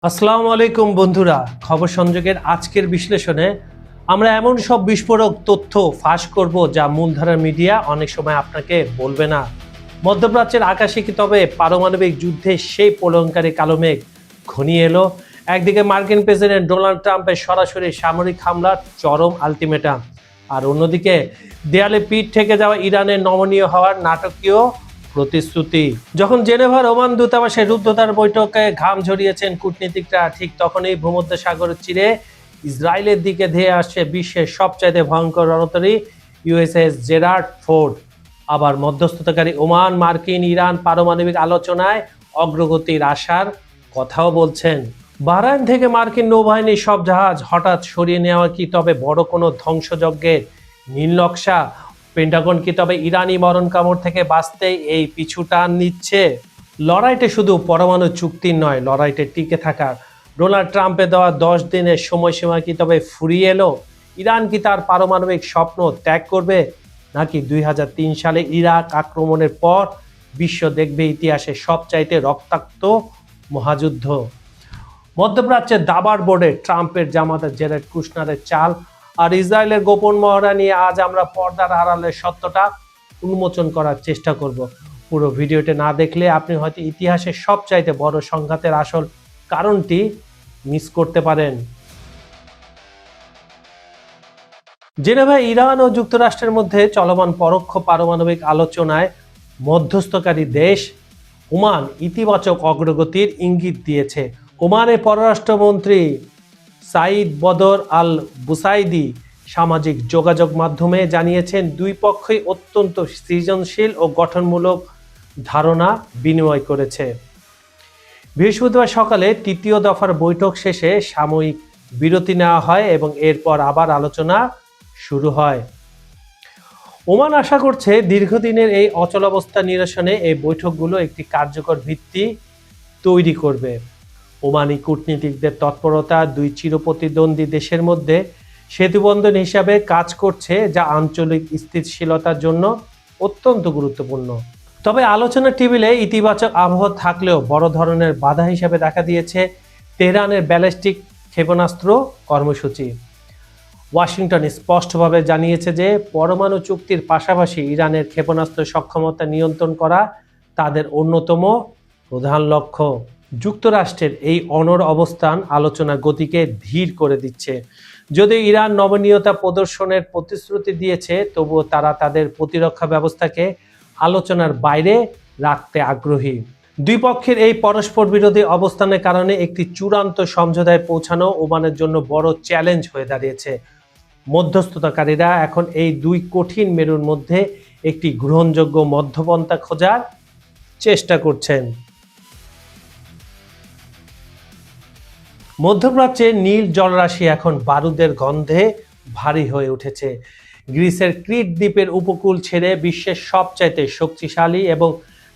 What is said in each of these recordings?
আসসালামু আলাইকুম বন্ধুরা, খবর সংযোগের আজকের বিশ্লেষণে আমরা এমন সব বিস্ফোরক তথ্য ফাঁস করব যা মূলধারার মিডিয়া অনেক সময় আপনাকে বলবে না। মধ্যপ্রাচ্যের আকাশে কি তবে পারমাণবিক যুদ্ধে সেই প্রলয়ঙ্কারী কালো মেঘ ঘনিয়ে এলো? একদিকে মার্কিন প্রেসিডেন্ট ডোনাল্ড ট্রাম্পের সরাসরি সামরিক হামলার চরম আলটিমেটাম, আর অন্যদিকে দেয়ালে পিঠ থেকে যাওয়া ইরানের নমনীয় হওয়ার নাটকীয় প্রতিশ্রুতি। যখন জেনেভার ওমান দূতাবাসে রুদ্ধতার বৈঠকে ঘাম ঝরিয়েছেন কূটনীতিকরা, ঠিক তখনই ভূমধ্যসাগর চিরে ইসরায়েলের দিকে ধেয়ে আসছে বিশ্বের সবচাইতে ভয়ঙ্কর রণতরী ইউএসএস জেরার্ড ফোর্ড। আবার মধ্যস্থতাকারী ওমান মার্কিন ইরান পারমাণবিক আলোচনায় অগ্রগতির আশার কথাও বলছেন। বাহরাইন থেকে মার্কিন নৌবাহিনীর সব জাহাজ হঠাৎ সরিয়ে নেওয়া কি তবে বড় কোনো ধ্বংসযজ্ঞের নীল নকশা? পেন্টাগন কি তবে ইরানি মরণ কামড় থেকে বাঁচতে এই পিছু টান নিচ্ছে? লড়াইতে শুধু পরমাণু চুক্তির নয়, লড়াইতে টিকে থাকার ডোনাল্ড ট্রাম্পে দেওয়া 10 দিনের সময়সীমা কি তবে ফুরিয়ে এলো? ইরান কি তার পারমাণবিক স্বপ্ন ত্যাগ করবে, নাকি 2003 সালে ইরাক আক্রমণের পর বিশ্ব দেখবে ইতিহাসে সবচাইতে রক্তাক্ত মহাযুদ্ধ? মধ্যপ্রাচ্যের দাবার বোর্ডে ট্রাম্পের জামাতা জেরেড কুশনারের চাল আর ইসরায়েলের গোপন মহড়া নিয়ে আজ আমরা পর্দার আড়ালের সত্যটা উন্মোচন করার চেষ্টা করব। পুরো ভিডিওটি না দেখলে আপনি হয়তো ইতিহাসের সবচাইতে বড় সংঘাতের আসল কারণটি মিস করতে পারেন। জেনেভায় ইরান ও যুক্তরাষ্ট্রের মধ্যে চলমান পরোক্ষ পারমাণবিক আলোচনায় মধ্যস্থকারী দেশ ওমান ইতিবাচক অগ্রগতির ইঙ্গিত দিয়েছে। ওমানের পররাষ্ট্রমন্ত্রী সাইদ বদর আল বুসাইদি সামাজিক যোগাযোগ মাধ্যমে জানিয়েছেন, দুই পক্ষই অত্যন্ত সৃজনশীল ও গঠনমূলক ধারণা বিনিময় করেছে। বৃহস্পতিবার সকালে তৃতীয় দফার বৈঠক শেষে সাময়িক বিরতি নেওয়া হয় এবং এরপর আবার আলোচনা শুরু হয়। ওমান আশা করছে দীর্ঘদিনের এই অচলাবস্থা নিরসনে এই বৈঠকগুলো একটি কার্যকর ভিত্তি তৈরি করবে। ওমানি কূটনীতিকদের তৎপরতা দুই চিরপ্রতিদ্বন্দ্বী দেশের মধ্যে সেতুবন্ধন হিসাবে কাজ করছে, যা আঞ্চলিক স্থিতিশীলতার জন্য অত্যন্ত গুরুত্বপূর্ণ। তবে আলোচনা টেবিলে ইতিবাচক আবহাওয়া থাকলেও বড় ধরনের বাধা হিসেবে দেখা দিয়েছে তেহরানের ব্যালিস্টিক ক্ষেপণাস্ত্র কর্মসূচি। ওয়াশিংটন স্পষ্টভাবে জানিয়েছে যে পরমাণু চুক্তির পাশাপাশি ইরানের ক্ষেপণাস্ত্র সক্ষমতা নিয়ন্ত্রণ করা তাদের অন্যতম প্রধান লক্ষ্য। যুক্তরাষ্ট্রের এই অনড় অবস্থান আলোচনার গতিকে ধীর করে দিচ্ছে। যদিও ইরান নমনীয়তা প্রদর্শনের প্রতিশ্রুতি দিয়েছে, তবুও তারা তাদের প্রতিরক্ষা ব্যবস্থাকে আলোচনার বাইরে রাখতে আগ্রহী। দুই পক্ষের এই পরস্পর বিরোধী অবস্থানের কারণে একটি চূড়ান্ত সমঝোতায় পৌঁছানো ওমানের জন্য বড় চ্যালেঞ্জ হয়ে দাঁড়িয়েছে। মধ্যস্থতাকারীরা এখন এই দুই কঠিন মেরুর মধ্যে একটি গ্রহণযোগ্য মধ্যপন্থা খোঁজার চেষ্টা করছেন। মধ্যপ্রাচ্যে নীল জলরাশি এখন বারুদের গন্ধে ভারী হয়ে উঠেছে। গ্রিসের ক্রিট দ্বীপের উপকূল ছেড়ে বিশ্বের সবচাইতে শক্তিশালী এবং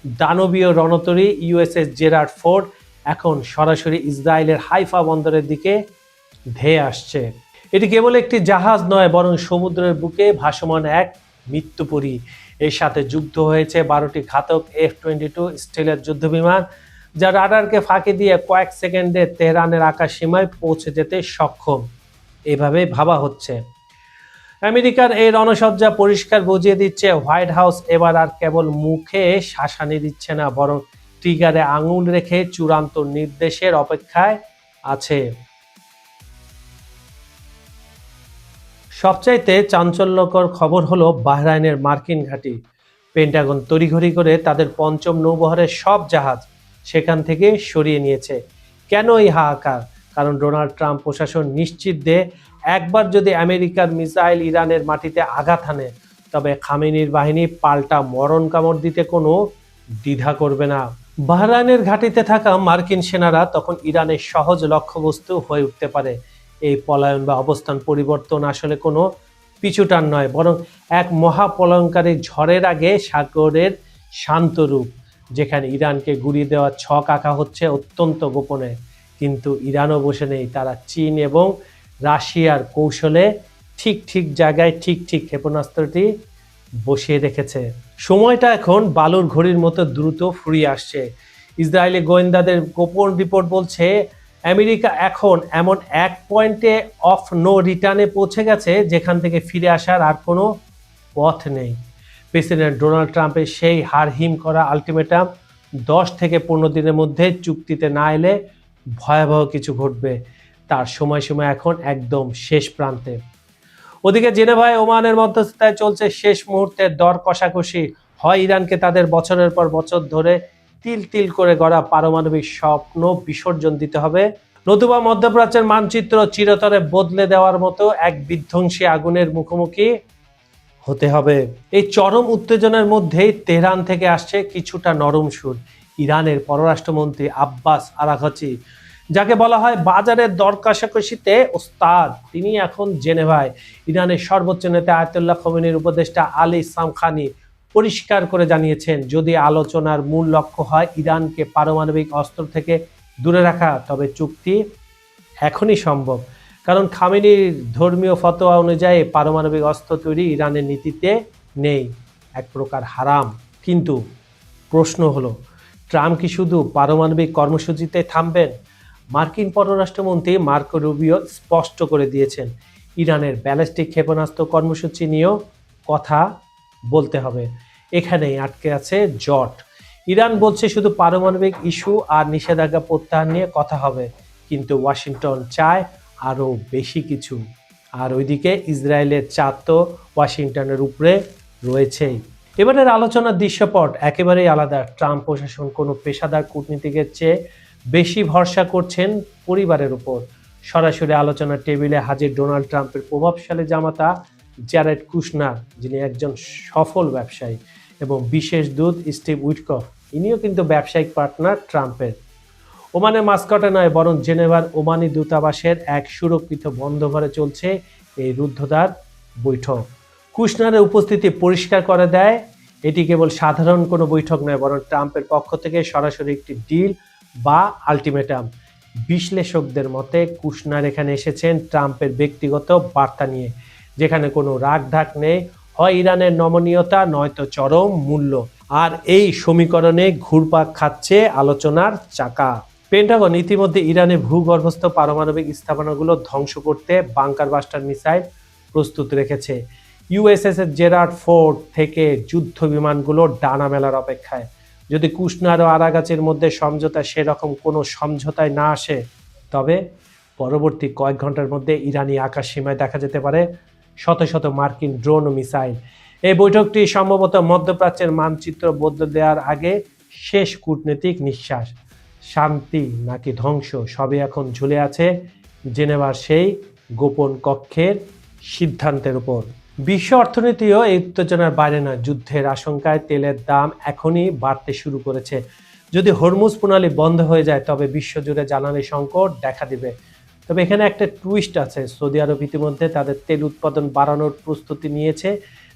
দানবীয় রণতরী ইউএসএস জেরার্ড ফোর্ড এখন সরাসরি ইসরায়েলের হাইফা বন্দরের দিকে ধেয়ে আসছে। এটি কেবল একটি জাহাজ নয়, বরং সমুদ্রের বুকে ভাসমান এক মৃত্যুপুরী। এর সাথে যুক্ত হয়েছে 12টি ঘাতক F-22 স্টিলের যুদ্ধবিমান, যা রাডারকে ফাঁকি দিয়ে কয়েক সেকেন্ডে তেহরানের আকাশ সীমায় পৌঁছে যেতে সক্ষম। এভাবে ভাবা হচ্ছে আমেরিকার এই রণসজ্জা পরিষ্কার বুঝিয়ে দিচ্ছে হোয়াইট হাউস এবার আর কেবল মুখে শাসানি দিচ্ছে না, বরং ট্রিগারে আঙুল রেখে চূড়ান্ত নির্দেশের অপেক্ষায় আছে। সবচাইতে চাঞ্চল্যকর খবর হলো বাহরাইনের মার্কিন ঘাঁটি। পেন্টাগন তড়িঘড়ি করে তাদের পঞ্চম নৌবহরের সব জাহাজ সেখান থেকে সরিয়ে নিয়েছে। কেন এই হাহাকার? কারণ ডোনাল্ড ট্রাম্প প্রশাসন নিশ্চিত যে একবার যদি আমেরিকার মিসাইল ইরানের মাটিতে আঘাত হানে, তবে খামেনির বাহিনী পাল্টা মরণ কামড় দিতে কোনো দ্বিধা করবে না। বাহরাইনের ঘাঁটিতে থাকা মার্কিন সেনারা তখন ইরানের সহজ লক্ষ্যবস্তু হয়ে উঠতে পারে। এই পলায়ন বা অবস্থান পরিবর্তন আসলে কোনো পিছুটান নয়, বরং এক মহাপলয়ঙ্কারী ঝড়ের আগে সাগরের শান্ত রূপ, যেখানে ইরানকে গুড়িয়ে দেওয়ার ছক আঁকা হচ্ছে অত্যন্ত গোপনে। কিন্তু ইরানও বসে নেই, তারা চীন এবং রাশিয়ার কৌশলে ঠিক জায়গায় ঠিক ক্ষেপণাস্ত্রটি বসিয়ে রেখেছে। সময়টা এখন বালুর ঘড়ির মতো দ্রুত ফুরিয়ে আসছে। ইসরায়েলি গোয়েন্দাদের গোপন রিপোর্ট বলছে আমেরিকা এখন এমন এক পয়েন্টে অফ নো রিটার্নে পৌঁছে গেছে যেখান থেকে ফিরে আসার আর কোনো পথ নেই। প্রেসিডেন্ট ডোনাল্ড ট্রাম্পের সেই হারহিম করা আলটিমেটাম 10 থেকে 15 দিনের মধ্যে চুক্তিতে না এলে ভয়াবহ কিছু ঘটবে, তার সময় এখন একদম শেষ প্রান্তে। ওদিকে জেনেভায় ওমানের মধ্যস্থতায় চলছে শেষ মুহূর্তের দর কষাকষি। হয় ইরানকে তাদের বছরের পর বছর ধরে তিল তিল করে গড়া পারমাণবিক স্বপ্ন বিসর্জন দিতে হবে, নতুবা মধ্যপ্রাচ্যের মানচিত্র চিরতরে বদলে দেওয়ার মতো এক বিধ্বংসী আগুনের মুখোমুখি হতে হবে। এই চরম উত্তেজনার মধ্যেই তেহরান থেকে আসছে কিছুটা নরম সুর। ইরানের পররাষ্ট্রমন্ত্রী আব্বাস আরাঘচি, যাকে বলা হয় বাজারের দর কষাকষিতে ওস্তাদ, তিনি এখন জেনেভায়। ইরানের সর্বোচ্চ নেতা আয়াতুল্লাহ খোমেনির উপদেষ্টা আলী সামখানি পরিষ্কার করে জানিয়েছেন, যদি আলোচনার মূল লক্ষ্য হয় ইরানকে পারমাণবিক অস্ত্র থেকে দূরে রাখা, তবে চুক্তি এখনই সম্ভব। কারণ খামেনির ধর্মীয় ফতোয়া অনুযায়ী পারমাণবিক অস্ত্র তৈরি ইরানের নীতিতে নেই, এক প্রকার হারাম। কিন্তু প্রশ্ন হলো, ট্রাম্প কি শুধু পারমাণবিক কর্মসূচিতে থামবেন? মার্কিন পররাষ্ট্রমন্ত্রী মার্কো রুবিও স্পষ্ট করে দিয়েছেন, ইরানের ব্যালিস্টিক ক্ষেপণাস্ত্র কর্মসূচি নিয়েও কথা বলতে হবে। এখানেই আটকে আছে জট। ইরান বলছে শুধু পারমাণবিক ইস্যু আর নিষেধাজ্ঞা প্রত্যাহার নিয়ে কথা হবে, কিন্তু ওয়াশিংটন চায় আরও বেশি কিছু। আর ওইদিকে ইসরায়েলের চাপ তো ওয়াশিংটনের উপরে রয়েছেই। এবারের আলোচনার দৃশ্যপট একেবারেই আলাদা। ট্রাম্প প্রশাসন কোনো পেশাদার কূটনীতিকের চেয়ে বেশি ভরসা করছেন পরিবারের উপর। সরাসরি আলোচনার টেবিলে হাজির ডোনাল্ড ট্রাম্পের প্রভাবশালী জামাতা জ্যারেড কুশনার, যিনি একজন সফল ব্যবসায়ী, এবং বিশেষ দূত স্টিভ উইটকফ, ইনিও কিন্তু ব্যবসায়িক পার্টনার ট্রাম্পের। ওমানের মাস্কটে নয়, বরং জেনেভার ওমানি দূতাবাসের এক সুরক্ষিত বন্ধ ঘরে চলছে এই রুদ্ধদ্বার বৈঠক। কুশনারের উপস্থিতি পরিষ্কার করে দেয় এটি কেবল সাধারণ কোনো বৈঠক নয়, বরং ট্রাম্পের পক্ষ থেকে সরাসরি একটি ডিল বা আলটিমেটাম। বিশ্লেষকদের মতে কুশনার এখানে এসেছেন ট্রাম্পের ব্যক্তিগত বার্তা নিয়ে, যেখানে কোনো রাগ ঢাক নেই, হয় ইরানের নমনীয়তা নয়তো চরম মূল্য। আর এই সমীকরণে ঘুরপাক খাচ্ছে আলোচনার চাকা। পেন্টাগন ইতিমধ্যে ইরানের ভূগর্ভস্থ পারমাণবিক স্থাপনাগুলো ধ্বংস করতে বাংকার বাস্টার মিসাইল প্রস্তুত রেখেছে। ইউএসএস এর জেরার্ড ফোর্ড থেকে যুদ্ধ বিমানগুলো ডানা মেলার অপেক্ষায়। যদি কুশনার ও আরাগাচির মধ্যে সমঝোতা সেরকম কোনো সমঝোতায় না আসে, তবে পরবর্তী কয়েক ঘন্টার মধ্যে ইরানি আকাশ সীমায় দেখা যেতে পারে শত শত মার্কিন ড্রোন ও মিসাইল। এই বৈঠকটি সম্ভবত মধ্যপ্রাচ্যের মানচিত্র বদলে দেওয়ার আগে শেষ কূটনৈতিক নিঃশ্বাস। শান্তি নাকি ধ্বংস, সবই এখন ঝুলে আছে জেনেভার সেই গোপন কক্ষের সিদ্ধান্তের উপর। বিশ্ব অর্থনীতিও এই উত্তেজনার বাইরে নয়। যুদ্ধের আশঙ্কায় তেলের দাম এখনই বাড়তে শুরু করেছে। যদি হরমুজ প্রণালী বন্ধ হয়ে যায়, তবে বিশ্বজুড়ে জ্বালানি সংকট দেখা দিবে। তবে এখানে একটা টুইস্ট আছে। সৌদি আরব ইতিমধ্যে তাদের তেল উৎপাদন বাড়ানোর প্রস্তুতি নিয়েছে,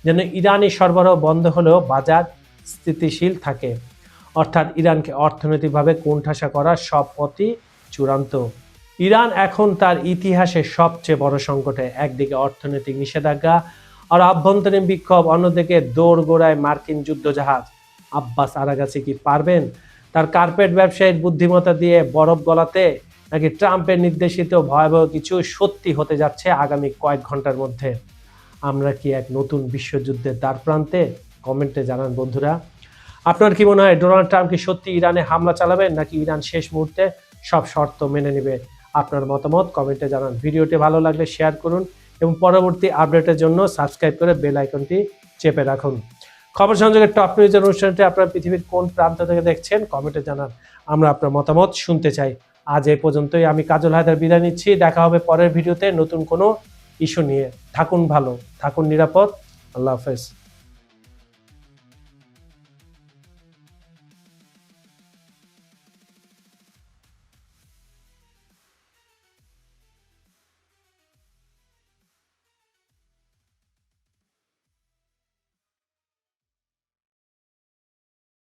যেন ইরানি সরবরাহ বন্ধ হলেও বাজার স্থিতিশীল থাকে। অর্থাৎ ইরানকে অর্থনৈতিকভাবে কোণঠাসা করার সব পথই চূড়ান্ত। ইরান এখন তার ইতিহাসের সবচেয়ে বড় সংকটে। একদিকে অর্থনৈতিক নিষেধাজ্ঞা আর আভ্যন্তরীণ বিক্ষোভ, অন্যদিকে দোরগোড়ায় মার্কিন যুদ্ধজাহাজ। আব্বাস আরাগাচি কি পারবেন তার কার্পেট ব্যবসায়ীর বুদ্ধিমত্তা দিয়ে বরফ গলাতে, নাকি ট্রাম্পের নির্দেশিত ভয়াবহ কিছু সত্যি হতে যাচ্ছে আগামী কয়েক ঘন্টার মধ্যে? আমরা কি এক নতুন বিশ্বযুদ্ধের দ্বার প্রান্তে? কমেন্টে জানান বন্ধুরা। আপনার কি মনে হয় ডোনাল্ড ট্রাম্প কি সত্যি ইরানে হামলা চালাবেন, নাকি ইরান শেষ মুহূর্তে সব শর্ত মেনে নেবে? আপনার মতামত কমেন্টে জানান। ভিডিওটি ভালো লাগলে শেয়ার করুন এবং পরবর্তী আপডেটের জন্য সাবস্ক্রাইব করে বেল আইকনটি চেপে রাখুন। খবর সংযোগের টপ নিউজের অনুষ্ঠানটি আপনার পৃথিবীর কোন প্রান্ত থেকে দেখছেন কমেন্টে জানান। আমরা আপনার মতামত শুনতে চাই। আজ এই পর্যন্তই। আমি কাজল হায়দার বিদায় নিচ্ছি। দেখা হবে পরের ভিডিওতে নতুন কোনো ইস্যু নিয়ে। থাকুন ভালো, থাকুন নিরাপদ। আল্লাহ হাফেজ।